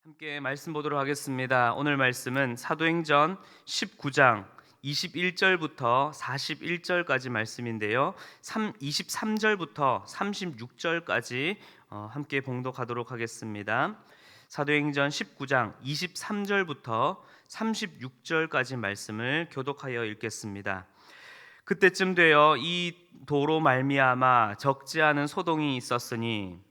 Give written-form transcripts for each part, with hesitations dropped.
함께 말씀 보도록 하겠습니다. 오늘 말씀은 사도행전 19장 21절부터 41절까지 말씀인데요. 23절부터 36절까지 함께 봉독하도록 하겠습니다. 사도행전 19장 23절부터 36절까지 말씀을 교독하여 읽겠습니다. 그때쯤 되어 이 도로 말미암아 적지 않은 소동이 있었으니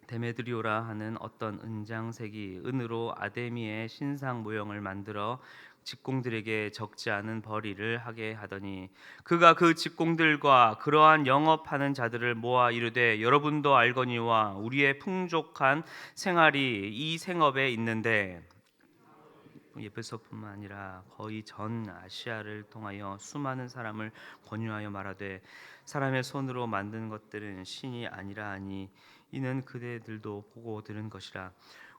데메드리오라 하는 어떤 은장색이 은으로 아데미의 신상 모형을 만들어 직공들에게 적지 않은 벌이를 하게 하더니 그가 그 직공들과 그러한 영업하는 자들을 모아 이르되 여러분도 알거니와 우리의 풍족한 생활이 이 생업에 있는데 에베소뿐만 아니라 거의 전 아시아를 통하여 수많은 사람을 권유하여 말하되 사람의 손으로 만든 것들은 신이 아니라 하니 이는 그대들도 보고 들은 것이라.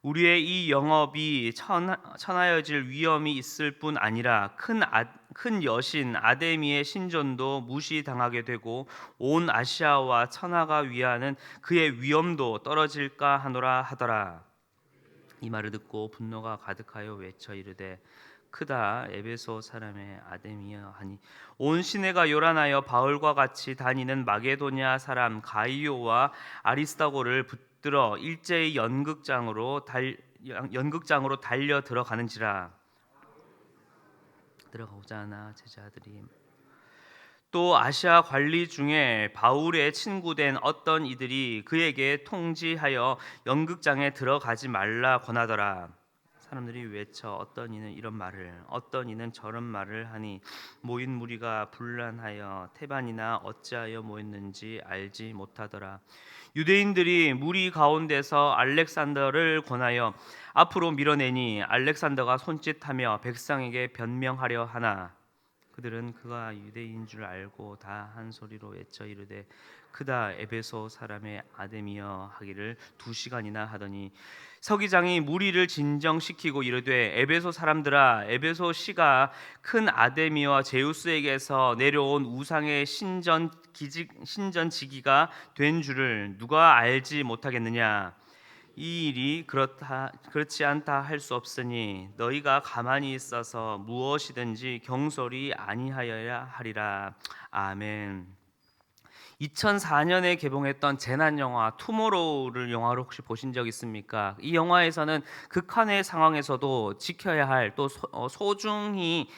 우리의 이 영업이 천하여질 위험이 있을 뿐 아니라 큰 여신 아데미의 신전도 무시당하게 되고 온 아시아와 천하가 위하는 그의 위엄도 떨어질까 하노라 하더라. 이 말을 듣고 분노가 가득하여 외쳐 이르되 크다 에베소 사람의 아데미여 하니 온 시내가 요란하여 바울과 같이 다니는 마게도냐 사람 가이오와 아리스다고를 붙들어 일제히 연극장으로 달려 들어가는지라. 들어가고자 하나 제자들이 또 아시아 관리 중에 바울의 친구된 어떤 이들이 그에게 통지하여 연극장에 들어가지 말라 권하더라. 사람들이 외쳐 어떤 이는 이런 말을 어떤 이는 저런 말을 하니 모인 무리가 분란하여 태반이나 어찌하여 모였는지 알지 못하더라. 유대인들이 무리 가운데서 알렉산더를 권하여 앞으로 밀어내니 알렉산더가 손짓하며 백성에게 변명하려 하나 그들은 그가 유대인 줄 알고 다 한 소리로 외쳐 이르되 크다 에베소 사람의 아데미여 하기를 2시간이나 하더니 서기장이 무리를 진정시키고 이르되 에베소 사람들아 에베소 시가 큰 아데미와 제우스에게서 내려온 우상의 신전지기가 된 줄을 누가 알지 못하겠느냐. 이 일이 그렇지 않다 할 수 없으니 너희가 가만히 있어서 무엇이든지 경솔히 아니하여야 하리라. 아멘. 2004년에 개봉했던 재난 영화 투모로우를 영화로 혹시 보신 적 있습니까? 이 영화에서는 극한의 상황에서도 지켜야 할 또 소중히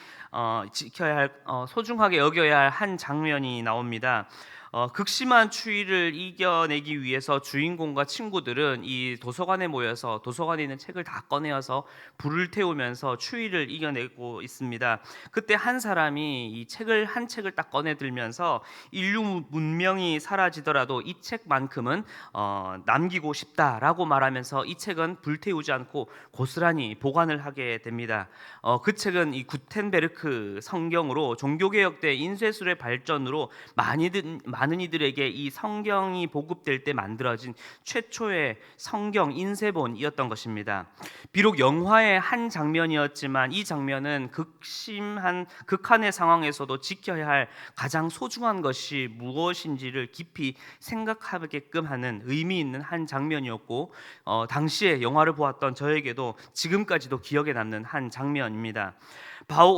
지켜야 할 소중하게 여겨야 할 한 장면이 나옵니다. 극심한 추위를 이겨내기 위해서 주인공과 친구들은 이 도서관에 모여서 도서관에 있는 책을 다 꺼내어서 불을 태우면서 추위를 이겨내고 있습니다. 그때 한 사람이 한 책을 딱 꺼내 들면서 인류 문명이 사라지더라도 이 책만큼은 남기고 싶다라고 말하면서 이 책은 불태우지 않고 고스란히 보관을 하게 됩니다. 그 책은 이 구텐베르크 성경으로 종교개혁 때 인쇄술의 발전으로 많은 이들에게 이 성경이 보급될 때 만들어진 최초의 성경 인쇄본이었던 것입니다. 비록 영화의 한 장면이었지만 이 장면은 극한의 상황에서도 지켜야 할 가장 소중한 것이 무엇인지를 깊이 생각하게끔 하는 의미 있는 한 장면이었고 당시에 영화를 보았던 저에게도 지금까지도 기억에 남는 한 장면입니다.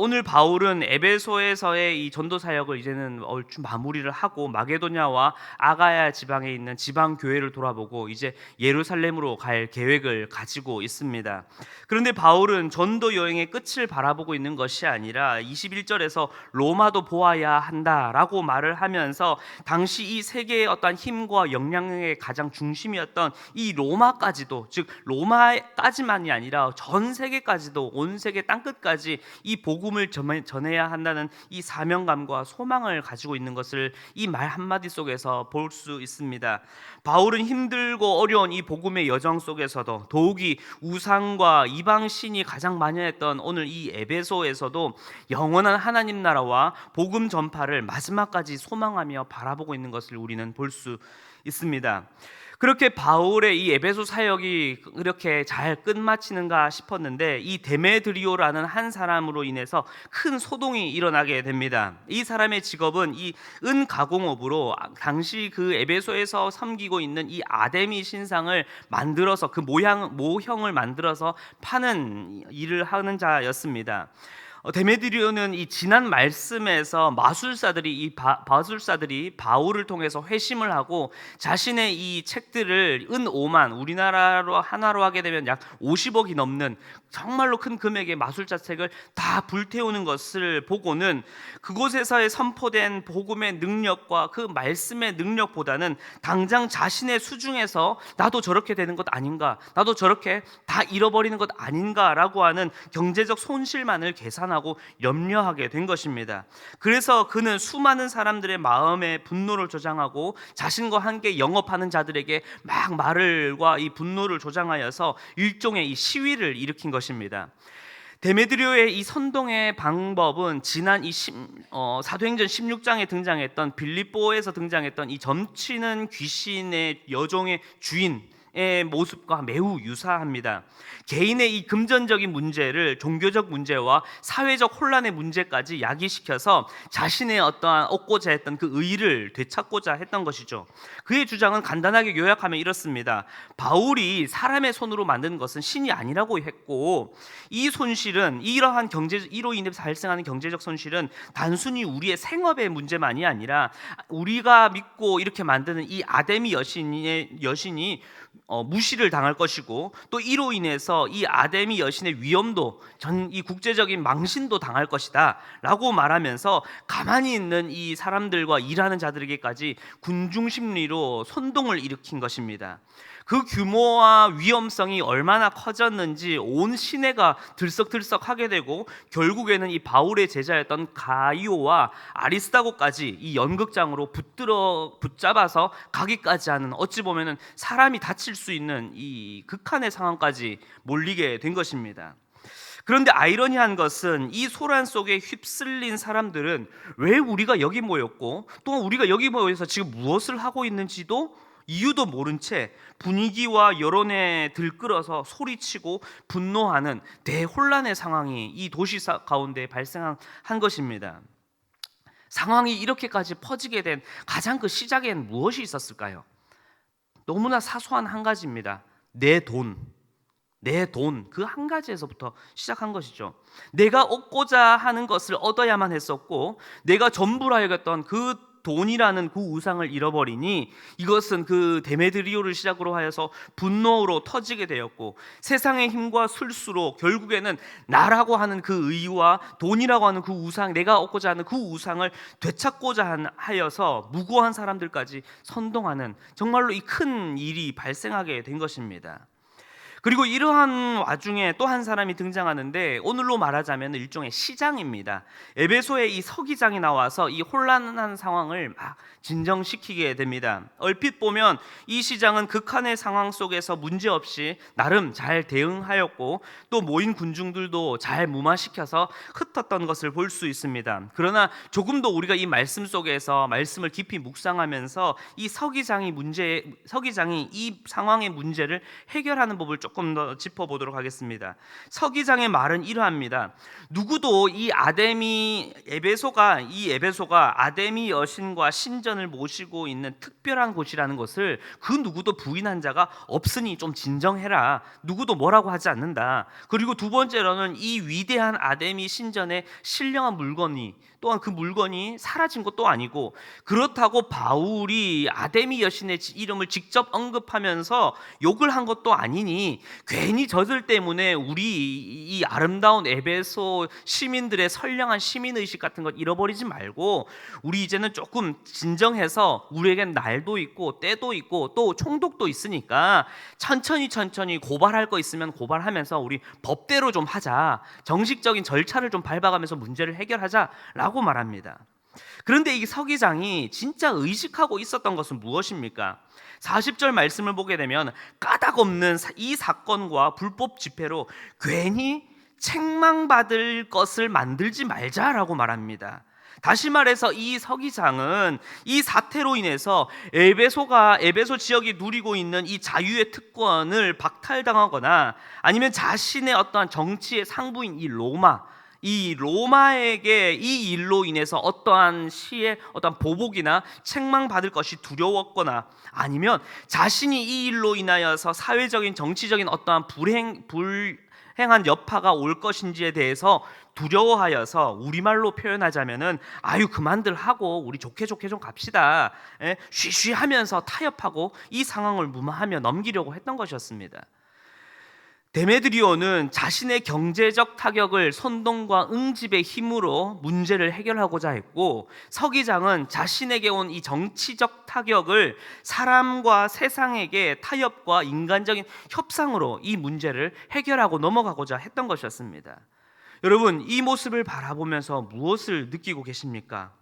오늘 바울은 에베소에서의 이 전도 사역을 이제는 얼추 마무리를 하고 마게도냐와 아가야 지방에 있는 지방 교회를 돌아보고 이제 예루살렘으로 갈 계획을 가지고 있습니다. 그런데 바울은 전도 여행의 끝을 바라보고 있는 것이 아니라 21절에서 로마도 보아야 한다라고 말을 하면서 당시 이 세계의 어떤 힘과 영향력의 가장 중심이었던 이 로마까지도, 즉 로마까지만이 아니라 전 세계까지도, 온 세계 땅끝까지 이 복음을 전해야 한다는 이 사명감과 소망을 가지고 있는 것을 이 말 한마디 속에서 볼 수 있습니다. 바울은 힘들고 어려운 이 복음의 여정 속에서도 더욱이 우상과 이방 신이 가장 만연했던 오늘 이 에베소에서도 영원한 하나님 나라와 복음 전파를 마지막까지 소망하며 바라보고 있는 것을 우리는 볼 수 있습니다. 그렇게 바울의 이 에베소 사역이 그렇게 잘 끝마치는가 싶었는데 이 데메드리오라는 한 사람으로 인해서 큰 소동이 일어나게 됩니다. 이 사람의 직업은 이 은가공업으로 당시 그 에베소에서 섬기고 있는 이 아데미 신상을 만들어서 그 모형을 만들어서 파는 일을 하는 자였습니다. 데메드리오는 이 지난 말씀에서 마술사들이 바울을 통해서 회심을 하고 자신의 이 책들을 은 5만, 우리나라로 하나로 하게 되면 약 50억이 넘는 정말로 큰 금액의 마술자 책을 다 불태우는 것을 보고는 그곳에서의 선포된 복음의 능력과 그 말씀의 능력보다는 당장 자신의 수중에서 나도 저렇게 되는 것 아닌가, 나도 저렇게 다 잃어버리는 것 아닌가라고 하는 경제적 손실만을 계산하고 염려하게 된 것입니다. 그래서 그는 수많은 사람들의 마음에 분노를 조장하고 자신과 함께 영업하는 자들에게 막 말과 이 분노를 조장하여서 일종의 이 시위를 일으킨 것입니다. 데메드리오의 이 선동의 방법은 지난 사도행전 16장에 등장했던 빌립보에서 등장했던 이 점치는 귀신의 여종의 주인의 모습과 매우 유사합니다. 개인의 이 금전적인 문제를 종교적 문제와 사회적 혼란의 문제까지 야기시켜서 자신의 어떠한 얻고자 했던 그 의의를 되찾고자 했던 것이죠. 그의 주장은 간단하게 요약하면 이렇습니다. 바울이 사람의 손으로 만든 것은 신이 아니라고 했고, 이 손실은 이로 인해 발생하는 경제적 손실은 단순히 우리의 생업의 문제만이 아니라 우리가 믿고 이렇게 만드는 이 아데미 여신이 무시를 당할 것이고, 또 이로 인해서 이 아데미 여신의 위엄도 이 국제적인 망신도 당할 것이다 라고 말하면서 가만히 있는 이 사람들과 일하는 자들에게까지 군중 심리로 선동을 일으킨 것입니다. 그 규모와 위험성이 얼마나 커졌는지 온 시내가 들썩들썩하게 되고, 결국에는 이 바울의 제자였던 가이오와 아리스다고까지 이 연극장으로 붙잡아서 가기까지 하는, 어찌 보면은 사람이 다칠 수 있는 이 극한의 상황까지 몰리게 된 것입니다. 그런데 아이러니한 것은 이 소란 속에 휩쓸린 사람들은 왜 우리가 여기 모였고, 또 우리가 여기 모여서 지금 무엇을 하고 있는지도 이유도 모른 채 분위기와 여론에 들끓어서 소리치고 분노하는 대혼란의 상황이 이 도시 가운데 발생한 것입니다. 상황이 이렇게까지 퍼지게 된 가장 그 시작엔 무엇이 있었을까요? 너무나 사소한 한 가지입니다. 내 돈 그 한 가지에서부터 시작한 것이죠. 내가 얻고자 하는 것을 얻어야만 했었고, 내가 전부라 여겼던 그 돈이라는 그 우상을 잃어버리니 이것은 그 데메드리오를 시작으로 하여서 분노로 터지게 되었고, 세상의 힘과 술수로 결국에는 나라고 하는 그 의와 돈이라고 하는 그 우상, 내가 얻고자 하는 그 우상을 되찾고자 하여서 무고한 사람들까지 선동하는 정말로 이 큰 일이 발생하게 된 것입니다. 그리고 이러한 와중에 또 한 사람이 등장하는데, 오늘로 말하자면 일종의 시장입니다. 에베소에 이 서기장이 나와서 이 혼란한 상황을 막 진정시키게 됩니다. 얼핏 보면 이 시장은 극한의 상황 속에서 문제없이 나름 잘 대응하였고, 또 모인 군중들도 잘 무마시켜서 흩었던 것을 볼 수 있습니다. 그러나 조금 더 우리가 이 말씀 속에서 말씀을 깊이 묵상하면서 이 서기장이 이 상황의 문제를 해결하는 법을 조금 더 짚어보도록 하겠습니다. 서기장의 말은 이러합니다. 누구도 이 에베소가 아데미 여신과 신전을 모시고 있는 특별한 곳이라는 것을 그 누구도 부인한 자가 없으니 좀 진정해라. 누구도 뭐라고 하지 않는다. 그리고 두 번째로는 이 위대한 아데미 신전에 신령한 물건이, 또한 그 물건이 사라진 것도 아니고, 그렇다고 바울이 아데미 여신의 이름을 직접 언급하면서 욕을 한 것도 아니니 괜히 저들 때문에 우리 이 아름다운 에베소 시민들의 선량한 시민의식 같은 것 잃어버리지 말고, 우리 이제는 조금 진정해서, 우리에겐 날도 있고 때도 있고 또 총독도 있으니까 천천히 고발할 거 있으면 고발하면서 우리 법대로 좀 하자, 정식적인 절차를 좀 밟아가면서 문제를 해결하자라고 말합니다. 그런데 이 서기장이 진짜 의식하고 있었던 것은 무엇입니까? 40절 말씀을 보게 되면 까닭없는 이 사건과 불법 집회로 괜히 책망받을 것을 만들지 말자라고 말합니다. 다시 말해서 이 서기장은 이 사태로 인해서 에베소 지역이 누리고 있는 이 자유의 특권을 박탈당하거나 아니면 자신의 어떠한 정치의 상부인 이 로마에게 이 일로 인해서 어떠한 시의 어떠한 보복이나 책망받을 것이 두려웠거나 아니면 자신이 이 일로 인하여서 사회적인 정치적인 어떠한 불행한 여파가 올 것인지에 대해서 두려워하여서 우리말로 표현하자면은 아유 그만들 하고 우리 좋게 좀 갑시다, 쉬쉬하면서 타협하고 이 상황을 무마하며 넘기려고 했던 것이었습니다. 데메드리오는 자신의 경제적 타격을 선동과 응집의 힘으로 문제를 해결하고자 했고, 서기장은 자신에게 온 이 정치적 타격을 사람과 세상에게 타협과 인간적인 협상으로 이 문제를 해결하고 넘어가고자 했던 것이었습니다. 여러분, 이 모습을 바라보면서 무엇을 느끼고 계십니까?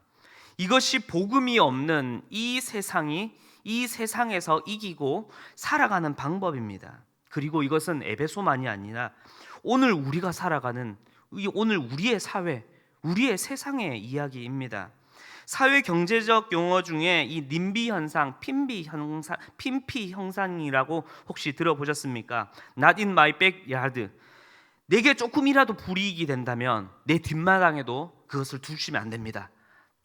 이것이 복음이 없는 이 세상에서 이기고 살아가는 방법입니다. 그리고 이것은 에베소만이 아니라 오늘 우리가 살아가는 오늘 우리의 사회, 우리의 세상의 이야기입니다. 사회 경제적 용어 중에 이 님비 현상, 핀피 현상이라고 혹시 들어보셨습니까? Not in my backyard. 내게 조금이라도 불이익이 된다면 내 뒷마당에도 그것을 두시면 안 됩니다.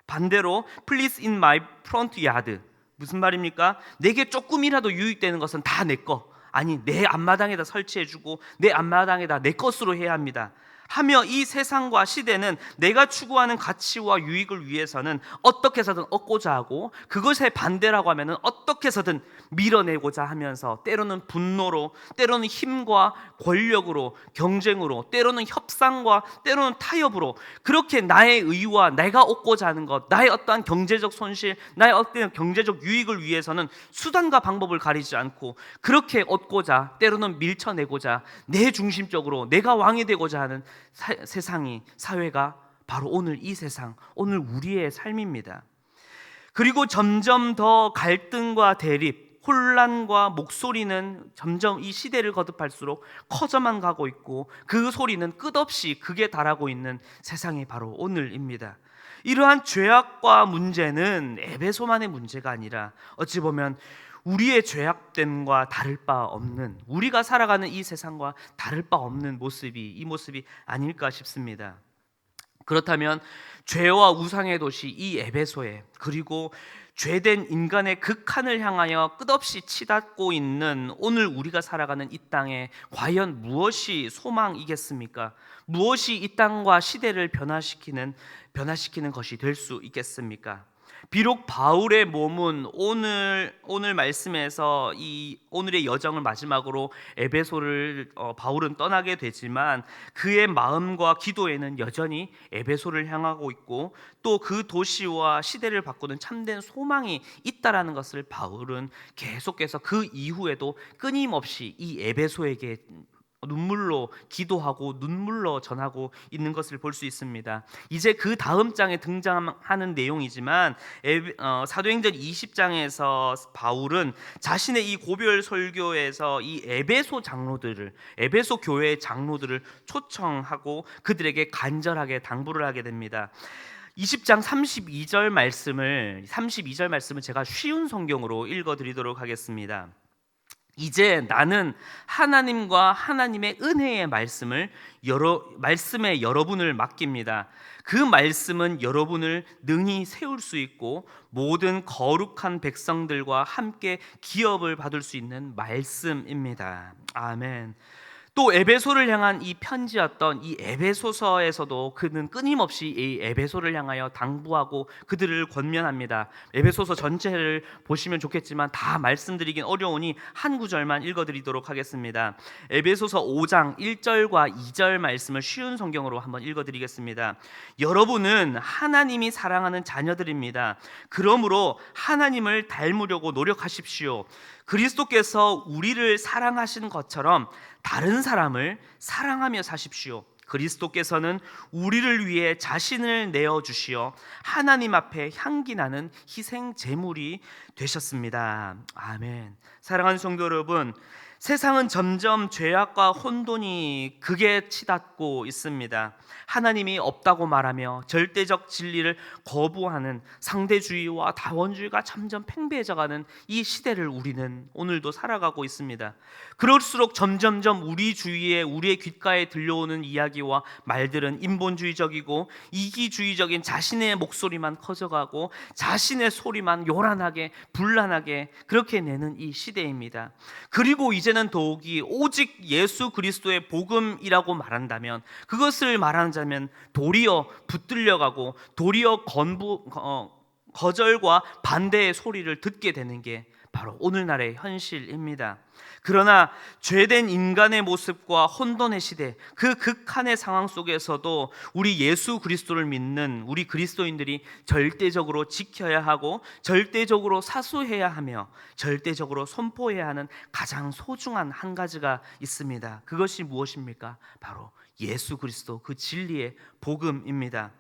반대로 Please in my front yard. 무슨 말입니까? 내게 조금이라도 유익되는 것은 다 내 거. 아니 내 앞마당에다 설치해주고 내 앞마당에다 내 것으로 해야 합니다 하며, 이 세상과 시대는 내가 추구하는 가치와 유익을 위해서는 어떻게 해서든 얻고자 하고, 그것에 반대라고 하면은 어떻게 해서든 밀어내고자 하면서 때로는 분노로, 때로는 힘과 권력으로, 경쟁으로, 때로는 협상과 때로는 타협으로 그렇게 나의 의와 내가 얻고자 하는 것, 나의 어떠한 경제적 손실, 나의 어떤 경제적 유익을 위해서는 수단과 방법을 가리지 않고 그렇게 얻고자, 때로는 밀쳐내고자, 내 중심적으로 내가 왕이 되고자 하는 사회가 바로 오늘 이 세상, 오늘 우리의 삶입니다. 그리고 점점 더 갈등과 대립, 혼란과 목소리는 점점 이 시대를 거듭할수록 커져만 가고 있고, 그 소리는 끝없이 극에 달하고 있는 세상이 바로 오늘입니다. 이러한 죄악과 문제는 에베소만의 문제가 아니라 어찌 보면 우리의 죄악됨과 다를 바 없는, 우리가 살아가는 이 세상과 다를 바 없는 모습이 이 모습이 아닐까 싶습니다. 그렇다면 죄와 우상의 도시 이 에베소에, 그리고 죄된 인간의 극한을 향하여 끝없이 치닫고 있는 오늘 우리가 살아가는 이 땅에 과연 무엇이 소망이겠습니까? 무엇이 이 땅과 시대를 변화시키는 것이 될 수 있겠습니까? 비록 바울의 몸은 오늘 말씀에서 이 오늘의 여정을 마지막으로 에베소를 바울은 떠나게 되지만, 그의 마음과 기도에는 여전히 에베소를 향하고 있고 또 그 도시와 시대를 바꾸는 참된 소망이 있다라는 것을 바울은 계속해서 그 이후에도 끊임없이 이 에베소에게 눈물로 기도하고 눈물로 전하고 있는 것을 볼 수 있습니다. 이제 그 다음 장에 등장하는 내용이지만 사도행전 20장에서 바울은 자신의 이 고별 설교에서 이 에베소 교회의 장로들을 초청하고 그들에게 간절하게 당부를 하게 됩니다. 20장 32절 말씀을 제가 쉬운 성경으로 읽어드리도록 하겠습니다. 이제 나는 하나님과 하나님의 은혜의 말씀에 여러분을 맡깁니다. 그 말씀은 여러분을 능히 세울 수 있고 모든 거룩한 백성들과 함께 기업을 받을 수 있는 말씀입니다. 아멘. 또 에베소를 향한 이 편지였던 이 에베소서에서도 그는 끊임없이 이 에베소를 향하여 당부하고 그들을 권면합니다. 에베소서 전체를 보시면 좋겠지만 다 말씀드리긴 어려우니 한 구절만 읽어드리도록 하겠습니다. 에베소서 5장 1절과 2절 말씀을 쉬운 성경으로 한번 읽어드리겠습니다. 여러분은 하나님이 사랑하는 자녀들입니다. 그러므로 하나님을 닮으려고 노력하십시오. 그리스도께서 우리를 사랑하신 것처럼 다른 사람을 사랑하며 사십시오. 그리스도께서는 우리를 위해 자신을 내어주시어 하나님 앞에 향기나는 희생 제물이 되셨습니다. 아멘. 사랑하는 성도 여러분, 세상은 점점 죄악과 혼돈이 극에 치닫고 있습니다. 하나님이 없다고 말하며 절대적 진리를 거부하는 상대주의와 다원주의가 점점 팽배해져가는 이 시대를 우리는 오늘도 살아가고 있습니다. 그럴수록 점점점 우리 주위에, 우리의 귓가에 들려오는 이야기와 말들은 인본주의적이고 이기주의적인 자신의 목소리만 커져가고 자신의 소리만 요란하게 불란하게 그렇게 내는 이 시대입니다. 그리고 이제는 더욱이 오직 예수 그리스도의 복음이라고 말한다면, 그것을 말하자면 도리어 붙들려가고 도리어 거절과 반대의 소리를 듣게 되는 게 바로 오늘날의 현실입니다. 그러나 죄된 인간의 모습과 혼돈의 시대, 그 극한의 상황 속에서도 우리 예수 그리스도를 믿는 우리 그리스도인들이 절대적으로 지켜야 하고 절대적으로 사수해야 하며 절대적으로 선포해야 하는 가장 소중한 한 가지가 있습니다. 그것이 무엇입니까? 바로 예수 그리스도, 그 진리의 복음입니다.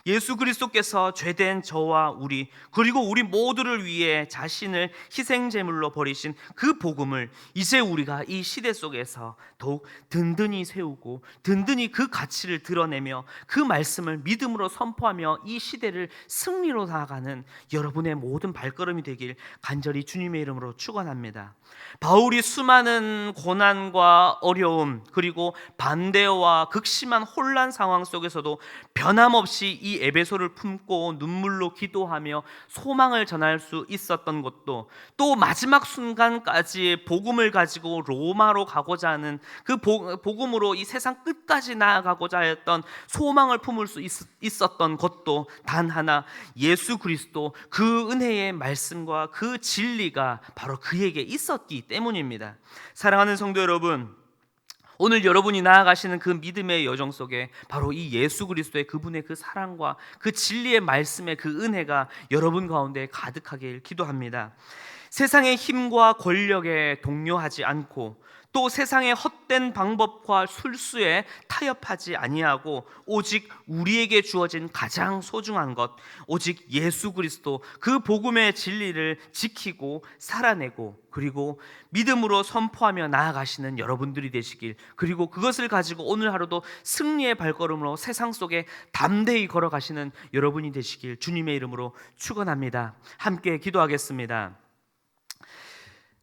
예수 그리스도께서 죄된 저와 우리, 그리고 우리 모두를 위해 자신을 희생제물로 버리신 그 복음을 이제 우리가 이 시대 속에서 더욱 든든히 세우고 든든히 그 가치를 드러내며 그 말씀을 믿음으로 선포하며 이 시대를 승리로 나아가는 여러분의 모든 발걸음이 되길 간절히 주님의 이름으로 축원합니다. 바울이 수많은 고난과 어려움 그리고 반대와 극심한 혼란 상황 속에서도 변함없이 이 에베소를 품고 눈물로 기도하며 소망을 전할 수 있었던 것도, 또 마지막 순간까지 복음을 가지고 로마로 가고자 하는 그 복음으로 이 세상 끝까지 나아가고자 했던 소망을 품을 수 있었던 것도 단 하나, 예수 그리스도 그 은혜의 말씀과 그 진리가 바로 그에게 있었기 때문입니다. 사랑하는 성도 여러분, 오늘 여러분이 나아가시는 그 믿음의 여정 속에 바로 이 예수 그리스도의 그분의 그 사랑과 그 진리의 말씀의 그 은혜가 여러분 가운데 가득하길 기도합니다. 세상의 힘과 권력에 동요하지 않고 또 세상의 헛된 방법과 술수에 타협하지 아니하고 오직 우리에게 주어진 가장 소중한 것, 오직 예수 그리스도 그 복음의 진리를 지키고 살아내고 그리고 믿음으로 선포하며 나아가시는 여러분들이 되시길, 그리고 그것을 가지고 오늘 하루도 승리의 발걸음으로 세상 속에 담대히 걸어가시는 여러분이 되시길 주님의 이름으로 축원합니다. 함께 기도하겠습니다.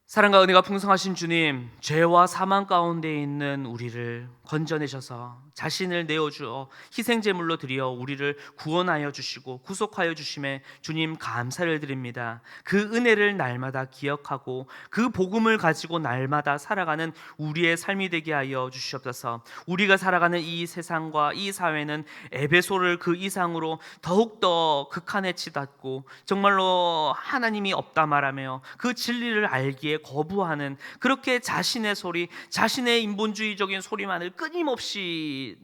사랑과 은혜가 풍성하신 주님, 죄와 사망 가운데 있는 우리를 건져내셔서 자신을 내어주어 희생제물로 드려 우리를 구원하여 주시고 구속하여 주심에 주님 감사를 드립니다. 그 은혜를 날마다 기억하고 그 복음을 가지고 날마다 살아가는 우리의 삶이 되게 하여 주시옵소서. 우리가 살아가는 이 세상과 이 사회는 에베소를 그 이상으로 더욱더 극한에 치닫고 정말로 하나님이 없다 말하며 그 진리를 알기에 거부하는, 그렇게 자신의 소리, 자신의 인본주의적인 소리만을 끊임없이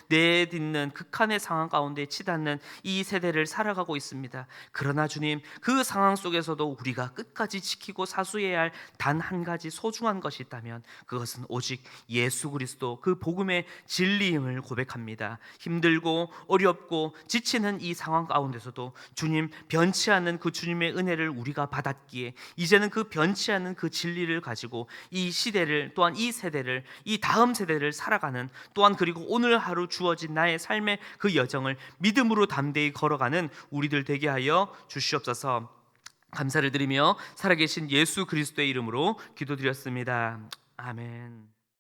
내딛는 극한의 상황 가운데 치닫는 이 세대를 살아가고 있습니다. 그러나 주님, 그 상황 속에서도 우리가 끝까지 지키고 사수해야 할 단 한 가지 소중한 것이 있다면 그것은 오직 예수 그리스도 그 복음의 진리임을 고백합니다. 힘들고 어렵고 지치는 이 상황 가운데서도 주님, 변치 않는 그 주님의 은혜를 우리가 받았기에 이제는 그 변치 않는 그 진리를 가지고 이 시대를, 또한 이 세대를, 이 다음 세대를 살아가는, 또한 그리고 오늘 하루 주어진 나의 삶의 그 여정을 믿음으로 담대히 걸어가는 우리들 되게 하여 주시옵소서. 감사를 드리며 살아계신 예수 그리스도의 이름으로 기도드렸습니다. 아멘.